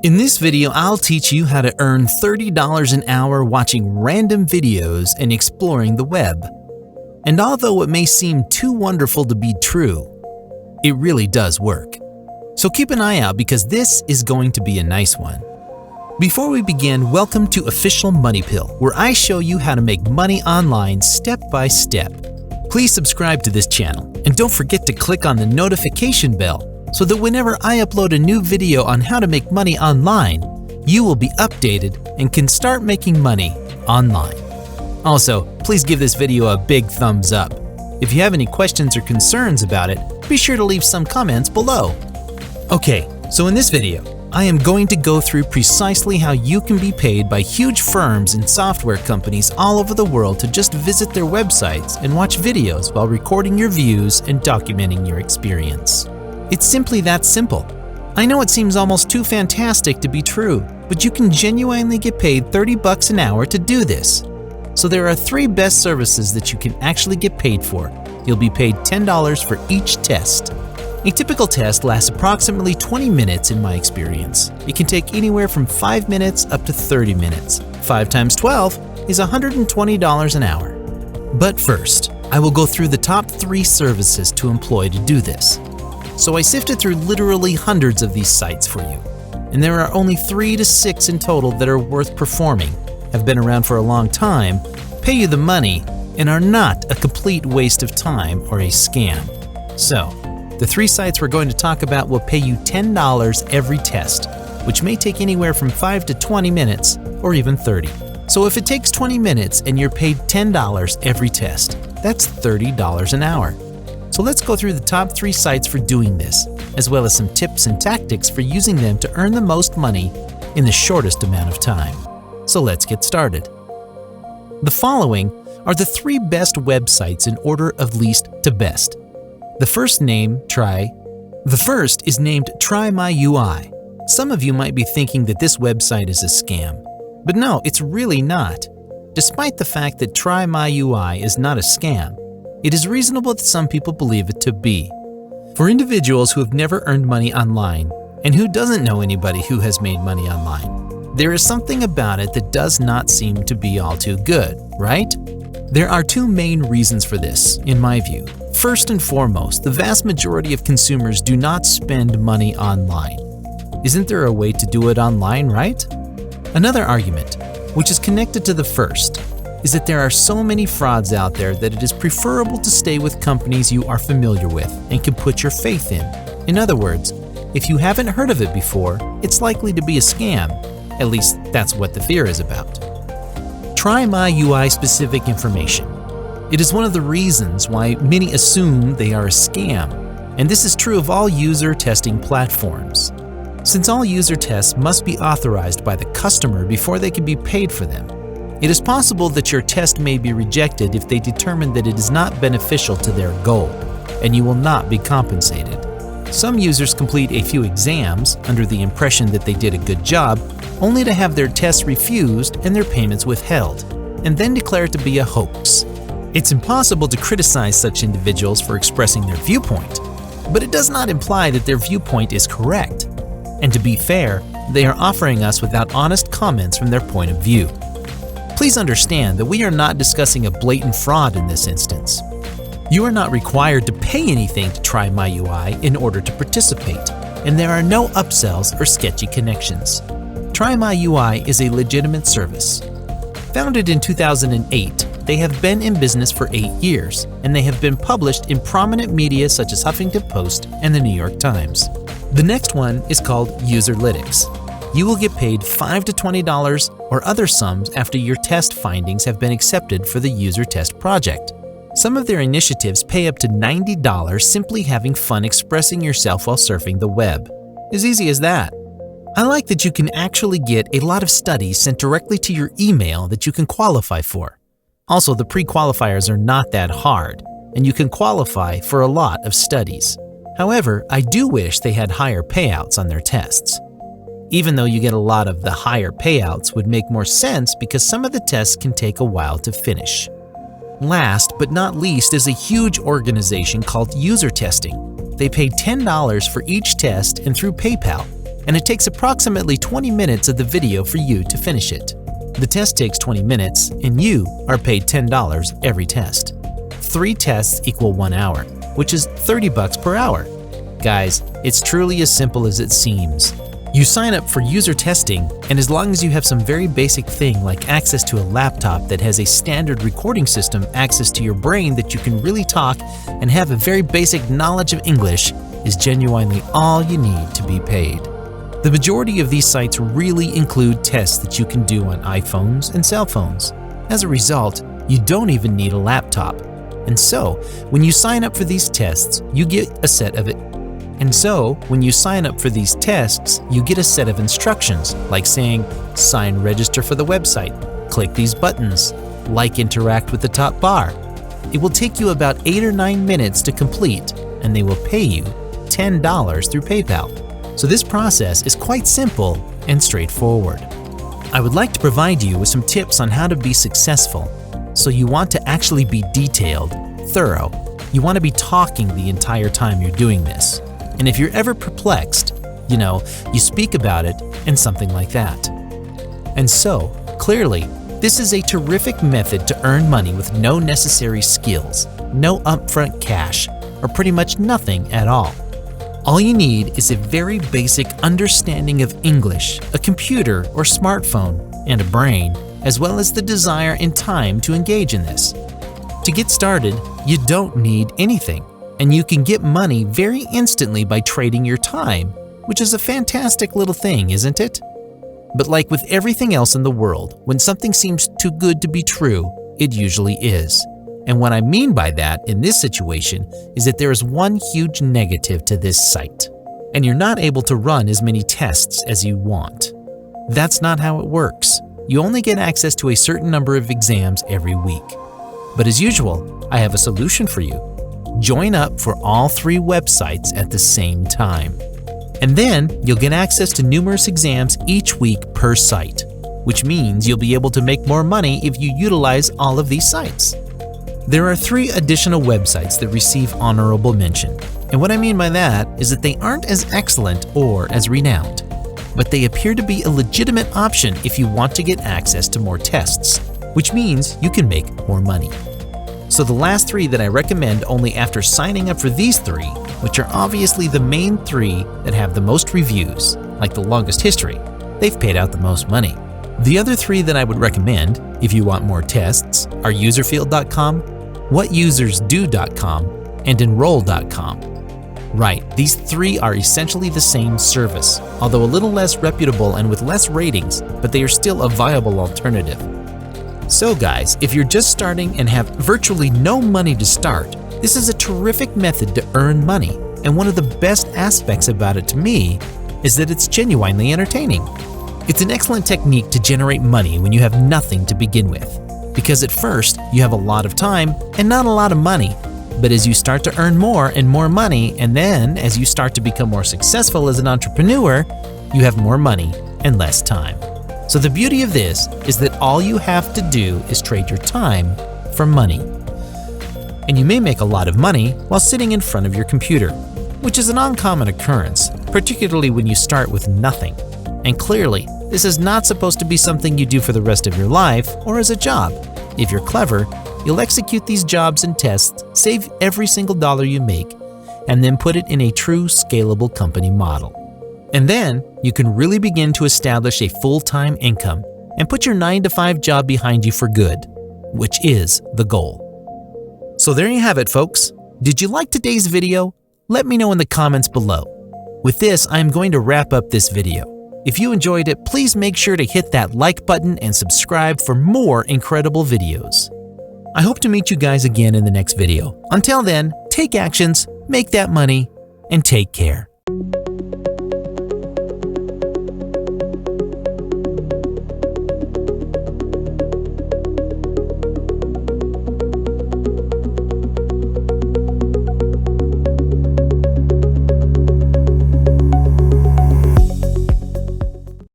In this video, I'll teach you how to earn $30 an hour watching random videos and exploring the web. And although it may seem too wonderful to be true, it really does work. So keep an eye out because this is going to be a nice one. Before we begin, welcome to Official Money Pill, where I show you how to make money online step by step. Please subscribe to this channel and don't forget to click on the notification bell so that whenever I upload a new video on how to make money online, you will be updated and can start making money online. Also, please give this video a big thumbs up. If you have any questions or concerns about it, be sure to leave some comments below. Okay, so in this video, I am going to go through precisely how you can be paid by huge firms and software companies all over the world to just visit their websites and watch videos while recording your views and documenting your experience. It's simply that simple. I know it seems almost too fantastic to be true, but you can genuinely get paid $30 an hour to do this. So there are 3 best services that you can actually get paid for. You'll be paid $10 for each test. A typical test lasts approximately 20 minutes in my experience. It can take anywhere from 5 minutes up to 30 minutes. 5 times 12 is $120 an hour. But first, I will go through the top 3 services to employ to do this. So I sifted through literally hundreds of these sites for you, and there are only 3 to 6 in total that are worth performing, have been around for a long time, pay you the money, and are not a complete waste of time or a scam. So, the 3 sites we're going to talk about will pay you $10 every test, which may take anywhere from 5 to 20 minutes or even 30. So if it takes 20 minutes and you're paid $10 every test, that's $30 an hour. So let's go through the top 3 sites for doing this, as well as some tips and tactics for using them to earn the most money in the shortest amount of time. So let's get started. The following are the 3 best websites in order of least to best. The first is named Try My UI. Some of you might be thinking that this website is a scam, but no, it's really not. Despite the fact that Try My UI is not a scam, it is reasonable that some people believe it to be. For individuals who have never earned money online and who doesn't know anybody who has made money online, there is something about it that does not seem to be all too good, right? There are 2 main reasons for this, in my view. First and foremost, the vast majority of consumers do not spend money online. Isn't there a way to do it online, right? Another argument, which is connected to the first, is that there are so many frauds out there that it is preferable to stay with companies you are familiar with and can put your faith in. In other words, if you haven't heard of it before, it's likely to be a scam. At least that's what the fear is about. Try My UI specific information. It is one of the reasons why many assume they are a scam, and this is true of all user testing platforms. Since all user tests must be authorized by the customer before they can be paid for them, it is possible that your test may be rejected if they determine that it is not beneficial to their goal, and you will not be compensated. Some users complete a few exams under the impression that they did a good job, only to have their tests refused and their payments withheld, and then declare it to be a hoax. It's impossible to criticize such individuals for expressing their viewpoint, but it does not imply that their viewpoint is correct. And to be fair, they are offering us without honest comments from their point of view. Please understand that we are not discussing a blatant fraud in this instance. You are not required to pay anything to Try My UI in order to participate, and there are no upsells or sketchy connections. Try My UI is a legitimate service. Founded in 2008, they have been in business for 8 years, and they have been published in prominent media such as Huffington Post and the New York Times. The next one is called Userlytics. You will get paid $5 to $20 or other sums after your test findings have been accepted for the user test project. Some of their initiatives pay up to $90 simply having fun expressing yourself while surfing the web. As easy as that. I like that you can actually get a lot of studies sent directly to your email that you can qualify for. Also, the pre-qualifiers are not that hard, and you can qualify for a lot of studies. However, I do wish they had higher payouts on their tests. Even though you get a lot of the higher payouts would make more sense because some of the tests can take a while to finish. Last but not least is a huge organization called User Testing. They pay $10 for each test and through PayPal. and it takes approximately 20 minutes of the video for you to finish it. The test takes 20 minutes, and you are paid $10 every test. 3 tests equal 1 hour, which is $30 per hour. Guys, it's truly as simple as it seems. You sign up for user testing, and as long as you have some very basic thing like access to a laptop that has a standard recording system, access to your brain that you can really talk, and have a very basic knowledge of English, is genuinely all you need to be paid. The majority of these sites really include tests that you can do on iPhones and cell phones. As a result, you don't even need a laptop. And so, when you sign up for these tests, you get a set of instructions, like saying, sign register for the website, click these buttons, like interact with the top bar. It will take you about 8 or 9 minutes to complete, and they will pay you $10 through PayPal. So this process is quite simple and straightforward. I would like to provide you with some tips on how to be successful. So you want to actually be detailed, thorough. You want to be talking the entire time you're doing this. And if you're ever perplexed, you speak about it and something like that. And so, clearly, this is a terrific method to earn money with no necessary skills, no upfront cash, or pretty much nothing at all. All you need is a very basic understanding of English, a computer or smartphone, and a brain, as well as the desire and time to engage in this. To get started, you don't need anything, and you can get money very instantly by trading your time, which is a fantastic little thing, isn't it? But like with everything else in the world, when something seems too good to be true, it usually is. And what I mean by that in this situation is that there is one huge negative to this site, and you're not able to run as many tests as you want. That's not how it works. You only get access to a certain number of exams every week. But as usual, I have a solution for you. Join up for all 3 websites at the same time. And then you'll get access to numerous exams each week per site, which means you'll be able to make more money if you utilize all of these sites. There are 3 additional websites that receive honorable mention, and what I mean by that is that they aren't as excellent or as renowned, but they appear to be a legitimate option if you want to get access to more tests, which means you can make more money. So the last 3 that I recommend only after signing up for these 3, which are obviously the main 3 that have the most reviews, like the longest history, they've paid out the most money. The other 3 that I would recommend, if you want more tests, are userfield.com, whatusersdo.com, and enroll.com. Right, these 3 are essentially the same service, although a little less reputable and with less ratings, but they are still a viable alternative. So guys, if you're just starting and have virtually no money to start, this is a terrific method to earn money, and one of the best aspects about it to me is that it's genuinely entertaining. It's an excellent technique to generate money when you have nothing to begin with, because at first you have a lot of time and not a lot of money, but as you start to earn more and more money, and then as you start to become more successful as an entrepreneur, you have more money and less time. So the beauty of this is that all you have to do is trade your time for money. And you may make a lot of money while sitting in front of your computer, which is an uncommon occurrence, particularly when you start with nothing. And clearly, this is not supposed to be something you do for the rest of your life or as a job. If you're clever, you'll execute these jobs and tests, save every single dollar you make, and then put it in a true scalable company model. And then you can really begin to establish a full-time income and put your 9-to-5 job behind you for good, which is the goal. So there you have it, folks. Did you like today's video? Let me know in the comments below. With this, I'm going to wrap up this video. If you enjoyed it, please make sure to hit that like button and subscribe for more incredible videos. I hope to meet you guys again in the next video. Until then, take actions, make that money, and take care.